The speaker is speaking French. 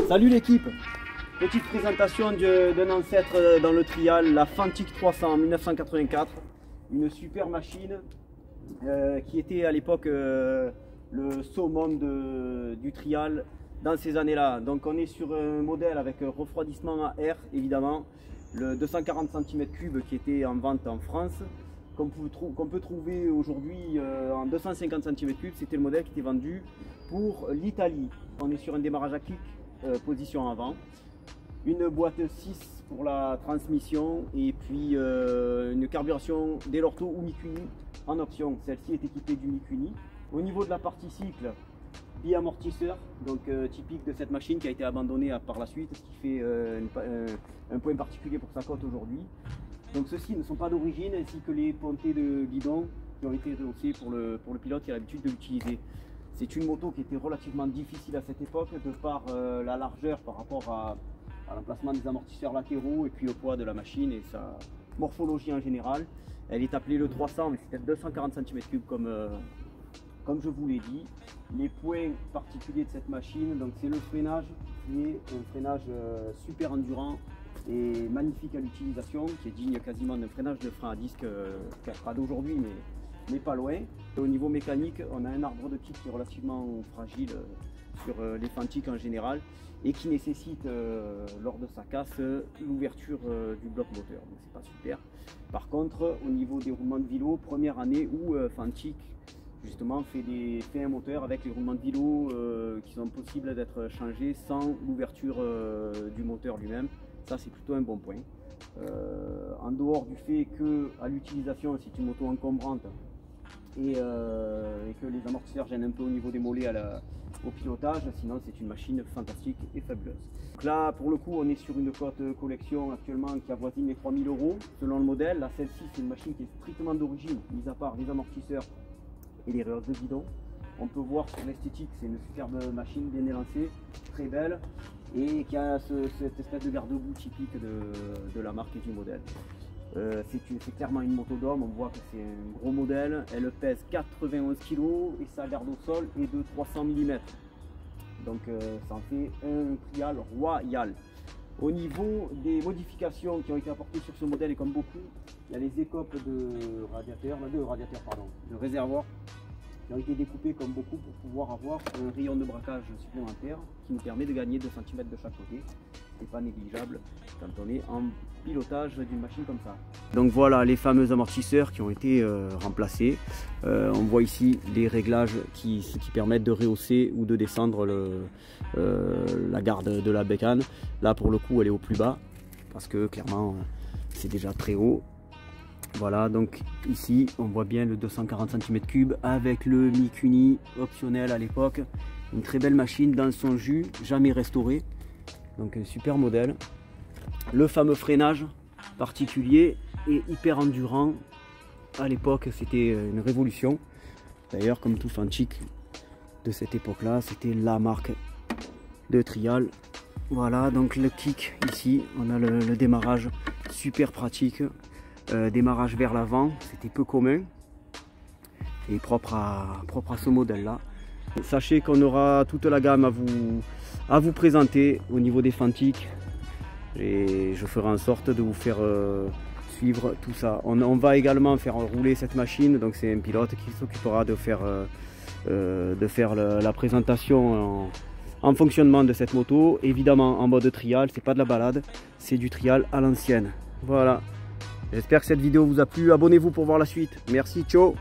Salut l'équipe. Petite présentation d'un ancêtre dans le trial, la Fantic 300 en 1984. Une super machine qui était à l'époque le summum du trial dans ces années-là. Donc on est sur un modèle avec refroidissement à air évidemment, le 240 cm3 qui était en vente en France, qu'on peut trouver aujourd'hui en 250 cm3. C'était le modèle qui était vendu pour l'Italie. On est sur un démarrage à clic, position avant, une boîte 6 pour la transmission et puis une carburation Dell'Orto ou Mikuni en option. Celle-ci est équipée du Mikuni. Au niveau de la partie cycle, bi-amortisseur, donc typique de cette machine qui a été abandonnée par la suite, ce qui fait un point particulier pour sa cote aujourd'hui. Donc ceux-ci ne sont pas d'origine, ainsi que les pontées de guidon qui ont été rehaussées pour le pilote qui a l'habitude de l'utiliser. C'est une moto qui était relativement difficile à cette époque de par la largeur par rapport à l'emplacement des amortisseurs latéraux et puis au poids de la machine et sa morphologie en général. Elle est appelée le 300, mais c'est 240 cm3 comme je vous l'ai dit. Les points particuliers de cette machine, donc c'est le freinage qui est un freinage super endurant et magnifique à l'utilisation, qui est digne quasiment d'un freinage de frein à disque pas d'aujourd'hui, mais pas loin. Et au niveau mécanique, on a un arbre de type qui est relativement fragile sur les Fantic en général et qui nécessite lors de sa casse l'ouverture du bloc moteur, donc c'est pas super. Par contre, au niveau des roulements de vélo, première année où Fantic justement fait un moteur avec les roulements de vélo qui sont possibles d'être changés sans l'ouverture du moteur lui-même. Ça, c'est plutôt un bon point. En dehors du fait que à l'utilisation c'est une moto encombrante et que les amortisseurs gênent un peu au niveau des mollets au pilotage, sinon c'est une machine fantastique et fabuleuse. Donc là pour le coup on est sur une cote collection actuellement qui avoisine les 3000 € selon le modèle. Là celle-ci c'est une machine qui est strictement d'origine, mis à part les amortisseurs et les rehausses de guidon. On peut voir sur l'esthétique, c'est une superbe machine bien élancée, très belle et qui a cette espèce de garde-boue typique de la marque et du modèle. C'est clairement une moto d'homme, on voit que c'est un gros modèle, elle pèse 91 kg et sa garde au sol est de 300 mm. Donc ça en fait un trial royal. Au niveau des modifications qui ont été apportées sur ce modèle, et comme beaucoup, il y a les écopes de réservoir qui ont été découpées comme beaucoup pour pouvoir avoir un rayon de braquage supplémentaire qui nous permet de gagner 2 cm de chaque côté. C'est pas négligeable quand on est en pilotage d'une machine comme ça. Donc voilà les fameux amortisseurs qui ont été remplacés. On voit ici les réglages qui permettent de rehausser ou de descendre la garde de la bécane. Là pour le coup elle est au plus bas parce que clairement c'est déjà très haut. Voilà, donc ici on voit bien le 240 cm3 avec le Mikuni optionnel à l'époque. Une très belle machine dans son jus, jamais restaurée. Donc un super modèle. Le fameux freinage particulier et hyper endurant. À l'époque c'était une révolution. D'ailleurs comme tout Fantic de cette époque là, c'était la marque de trial. Voilà, donc le kick ici, on a le démarrage super pratique. Démarrage vers l'avant, c'était peu commun et propre à ce modèle là. Sachez qu'on aura toute la gamme à vous présenter au niveau des Fantic et je ferai en sorte de vous faire suivre tout ça. On va également faire rouler cette machine, donc c'est un pilote qui s'occupera de faire la présentation en fonctionnement de cette moto. Évidemment en mode trial, c'est pas de la balade, c'est du trial à l'ancienne. Voilà. J'espère que cette vidéo vous a plu, abonnez-vous pour voir la suite. Merci, ciao.